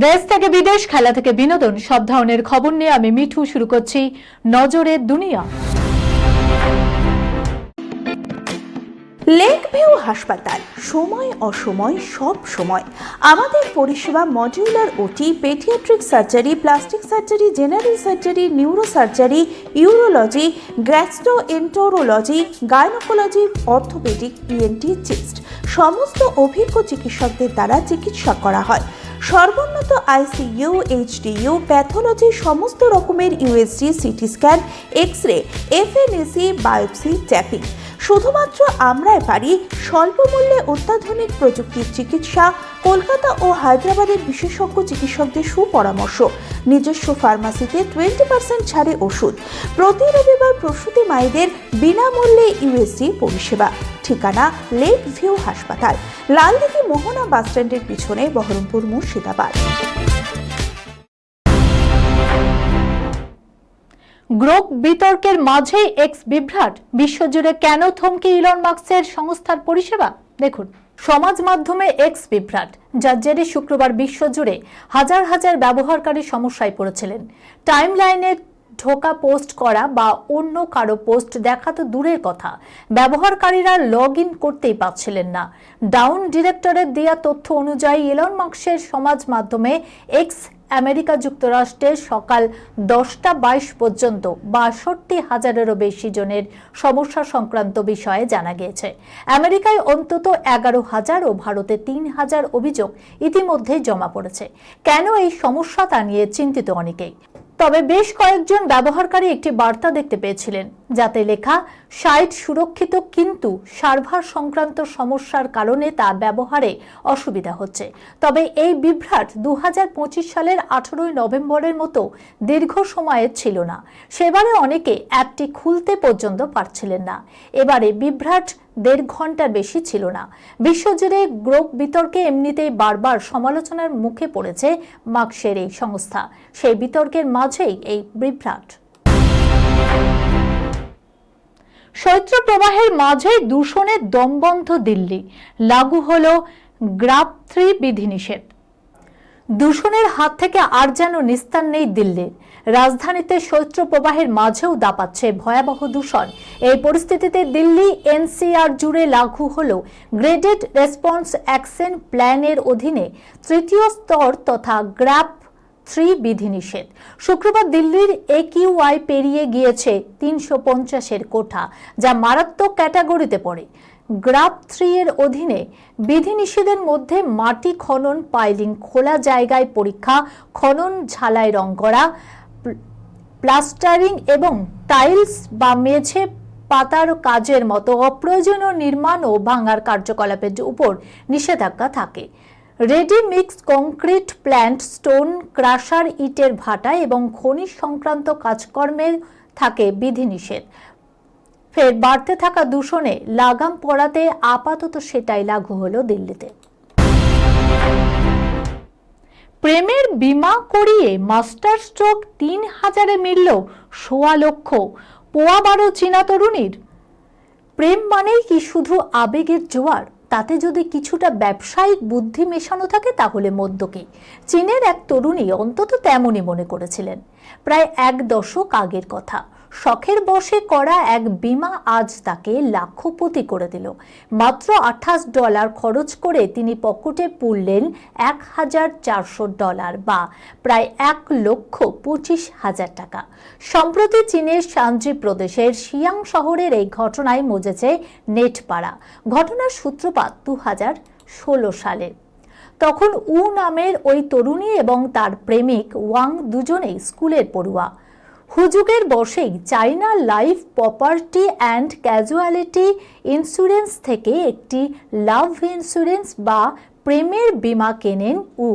দেশ থেকে বিদেশ, খেলা থেকে বিনোদন, সব ধরনের খবর নিয়ে আমি মিঠু শুরু করছি নজরের দুনিয়া। লেক ভিউ হাসপাতাল, সময় অসময় সব সময় আমাদের পরিষেবা modular OT, paediatric surgery, plastic surgery, general surgery, neuro surgery, urology, gastroenterology, gynaecology, orthopaedic, ENT, chest সমস্ত অভিজ্ঞ চিকিৎসকদের দ্বারা চিকিৎসা করা হয়। সর্বোন্নত আইসিইউ, এইচডিইউ, প্যাথোলজি, সমস্ত রকমের USG, CT scan, X-ray, FNAC, biopsy, tapping. শুধুমাত্র আমরাই পারি স্বল্প মূল্যে অত্যাধুনিক প্রযুক্তির চিকিৎসা, কলকাতা ও হায়দ্রাবাদের বিশেষজ্ঞ চিকিৎসকদের সুপরামর্শ, নিজস্ব ফার্মাসিতে 20% ছাড়ে ওষুধ, প্রতি রবিবার প্রসূতি মায়েদের বিনামূল্যে ইউএসজি পরিষেবা। ঠিকানা লেক ভিউ হাসপাতাল, লালদিঘি মোহনা বাসস্ট্যান্ডের পিছনে, বহরমপুর, মুর্শিদাবাদ। গ্রোক বিতর্কের মাঝে এক্স বিভ্রাট, বিশ্বজুড়ে কেন থমকে ইলন মাস্কের সংস্থার পরিষেবা? দেখুন, সমাজ মাধ্যমে এক্স বিভ্রাট, যার জেরে শুক্রবার বিশ্বজুড়ে হাজার হাজার ব্যবহারকারী সমস্যায় পড়েছিলেন। টাইমলাইনে ঢোকা, পোস্ট করা বা অন্য কারো পোস্ট দেখা তো দূরের কথা, ব্যবহারকারীরা লগ ইন করতেই পারছিলেন না। ডাউন ডিরেক্টরের দেওয়া তথ্য অনুযায়ী ইলন মাস্কের সমাজ মাধ্যমে এক্স আমেরিকা যুক্তরাষ্ট্রের সকাল 10:22 পর্যন্ত 62,000-এরও বেশি জনের সমস্যা সংক্রান্ত বিষয়ে জানা গিয়েছে। আমেরিকায় অন্তত 11,000 ও ভারতে 3,000 অভিযোগ ইতিমধ্যে জমা পড়েছে। কেন এই সমস্যা তা নিয়ে চিন্তিত অনেকেই। তবে বেশ কয়েকজন ব্যবহারকারী একটি বার্তা দেখতে পেয়েছিলেন, যাতে লেখা সাইট সুরক্ষিত, কিন্তু সার্ভার সংক্রান্ত সমস্যার কারণে তা ব্যবহারে অসুবিধা হচ্ছে। তবে এই বিভ্রাট 2025 সালের 18 নভেম্বরের মতো দীর্ঘ সময়ের ছিল না। সেবারে অনেকে অ্যাপটি খুলতে পর্যন্ত পারছিলেন না। এবারে বিভ্রাট 1.5 ঘন্টার বেশি ছিল না। বিশ্বজুড়ে গ্রোক বিতর্কে এমনিতেই বারবার সমালোচনার মুখে পড়েছে মাস্কের এই সংস্থা। সেই বিতর্কের মাঝেই এই বিভ্রাট। শৈত্যপ্রবাহের মাঝে দূষণে দমবন্ধ দিল্লি, লাগু হলো গ্রাপ 3 বিধিনিষেধ। দূষণের হাত থেকে আর যেন নিস্তার নেই দিল্লির। রাজধানীতে শৈত্যপ্রবাহের মাঝেও দাপাচ্ছে ভয়াবহ দূষণ। এই পরিস্থিতিতে দিল্লি এনসিআর জুড়ে লাগু হলো গ্রেডেড রেসপন্স অ্যাকশন প্ল্যানের অধীনে 3য় স্তর তথা গ্রাপ 3 বিধিনিষেধ। শুক্রবার দিল্লির AQI পেরিয়ে গিয়েছে 350-এর কোঠা, যা মারাত্মক ক্যাটাগরিতে পড়ে। গ্রাপ 3 এর অধীনে বিধিনিষেধের মধ্যে মাটি খনন, পাইলিং, খোলা জায়গায় পরীক্ষা, খনন, ঝালাই রং করা, প্লাস্টারিং এবং টাইলস বা মেঝে পাতার কাজের মতো অপ্রয়োজনীয় নির্মাণ ও ভাঙার কার্যকলাপের উপর নিষেধাজ্ঞা থাকে। Ready mix concrete plant, stone crusher, ইটের ভাটা এবং খনিজ সংক্রান্ত কাজকর্মের থাকে বিধিনিষেধ। ফের বাড়তে থাকা দূষণে লাগাম পড়াতে আপাতত সেটাই লাগু হলো দিল্লিতে। প্রেমের বীমা করিয়ে মাস্টার স্ট্রোক 3,000-এ মিলল 1.25 লক্ষ, পোয়া 12 চীনা তরুণীর। প্রেম মানেই কি শুধু আবেগের জোয়ার? তাতে যদি কিছুটা ব্যবসায়িক বুদ্ধি মেশানো থাকে তাহলে মদ্যকে। চীনের এক তরুণী অন্তত তেমনই মনে করেছিলেন। প্রায় 1 দশক আগের কথা। শখের বশে করা এক বীমা আজ তাকে লাখপতি করে দিল। মাত্র $28 খরচ করে তিনি পকেটে পুরলেন $1,400 বা প্রায় 1,25,000 টাকা। সম্প্রতি চীনের শানজি প্রদেশের শিয়াং শহরের এই ঘটনায় মজেছে নেটপাড়া। ঘটনার সূত্রপাত 2016 সালে। তখন উ নামের ওই তরুণী এবং তার প্রেমিক ওয়াং দুজনেই স্কুলের পড়ুয়া। হুজুগের বশেই China life property and casualty insurance থেকে একটি লাভ ইন্স্যুরেন্স বা প্রেমের বীমা কেনেন উ।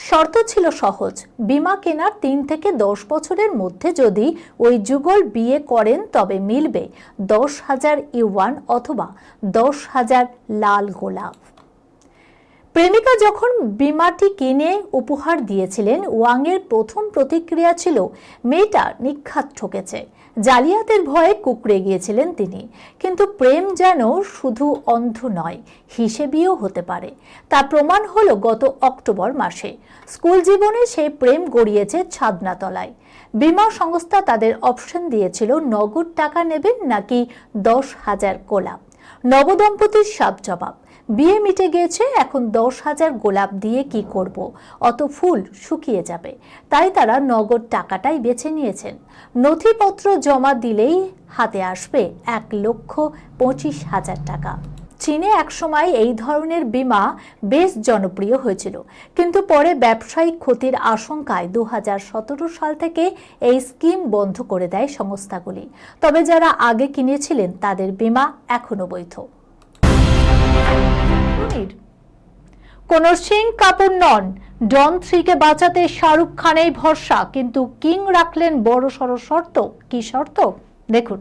শর্ত ছিল সহজ, বীমা কেনার 3 থেকে 10 বছরের মধ্যে যদি ওই যুগল বিয়ে করেন তবে মিলবে 10,000 ইউয়ান অথবা 10,000 লাল গোলাপ। প্রেমিকা যখন বিমাটি কিনে উপহার দিয়েছিলেন, ওয়াংয়ের প্রথম প্রতিক্রিয়া ছিল মেয়েটা নিখাত ঠকেছে। জালিয়াতের ভয়ে কুঁকড়ে গিয়েছিলেন তিনি। কিন্তু প্রেম যেন শুধু অন্ধ নয়, হিসেবিও হতে পারে। তা প্রমাণ হলো গত অক্টোবর মাসে। স্কুল জীবনে সেই প্রেম গড়িয়েছে ছাদনাতলায়। বীমা সংস্থা তাদের অপশন দিয়েছিল নগদ টাকা নেবেন নাকি 10,000 গোলাপ। নবদম্পতির সাপ জবাব, বিয়ে মিটে গিয়েছে, এখন 10,000 গোলাপ দিয়ে কি করব, অত ফুল শুকিয়ে যাবে। তাই তারা নগদ টাকাটাই বেছে নিয়েছেন। নথিপত্র জমা দিলেই হাতে আসবে 1,25,000 টাকা। চীনে একসময় এই ধরনের বীমা বেশ জনপ্রিয় হয়েছিল, কিন্তু পরে ব্যবসায়িক ক্ষতির আশঙ্কায় 2017 সাল থেকে এই স্কিম বন্ধ করে দেয় সংস্থাগুলি। তবে যারা আগে কিনেছিলেন তাদের বীমা এখনো বৈধ। কোন সিং কাপুর নন, ডন 3কে বাঁচাতে শাহরুখ খানেই ভরসা, কিন্তু কিং রাখলেন বড়সড় শর্ত। কি শর্ত দেখুন।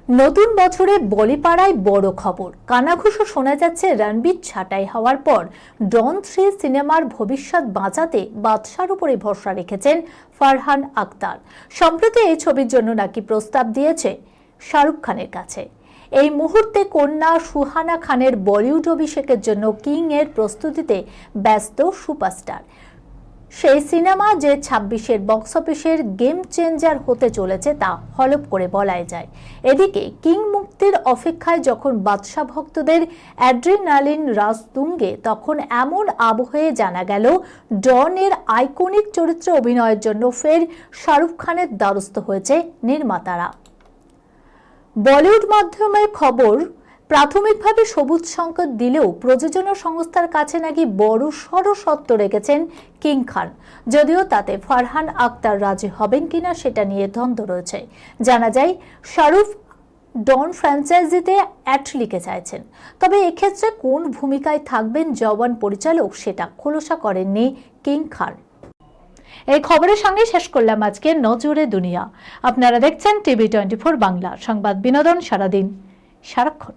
নতুন বছরে বলিপাড়ায় বড় খবর। কানাঘুষো শোনা যাচ্ছে রণবীর ছাঁটাই হওয়ার পর ডন 3 সিনেমার ভবিষ্যৎ বাঁচাতে বাদশার উপরে ভরসা রেখেছেন ফারহান আখতার। সম্প্রতি এই ছবির জন্য নাকি প্রস্তাব দিয়েছে শাহরুখ খানের কাছে। এই মুহূর্তে কন্যা সুহানা খানের বলিউড অভিষেকের জন্য কিং এর প্রস্তুতিতে ব্যস্ত সুপারস্টার। সেই সিনেমা যে 26-এর বক্স অফিসের গেম চেঞ্জার হতে চলেছে তা হলফ করে বলাই যায়। এদিকে কিং মুক্তির অপেক্ষায় যখন বাদশা ভক্তদের অ্যাড্রিনালিন রাজ তুঙ্গে, তখন এমন আবহে জানা গেল ডনের আইকনিক চরিত্রে অভিনয়ের জন্য ফের শাহরুখ খানের দ্বারস্থ হয়েছে নির্মাতারা। বলিউড মাধ্যমের খবর, প্রাথমিকভাবে সবুজ সংকেত দিলেও প্রযোজনা সংস্থার কাছে নাকি বড় সড় শর্ত রেখেছেন কিং খান। যদিও তাতে ফারহান আখতার রাজি হবেন কিনা সেটা নিয়ে দ্বন্দ্ব রয়েছে। জানা যায় শাহরুখ ডন ফ্র্যাঞ্চাইজিতে অ্যাড লিখে চাইছেন, তবে এক্ষেত্রে কোন ভূমিকায় থাকবেন জওয়ান পরিচালক সেটা খোলসা করেননি কিং খান। এই খবরের সঙ্গে শেষ করলাম আজকে নজরে দুনিয়া। আপনারা দেখছেন টিভি 24 বাংলা, সংবাদ বিনোদন সারাদিন সারাক্ষণ।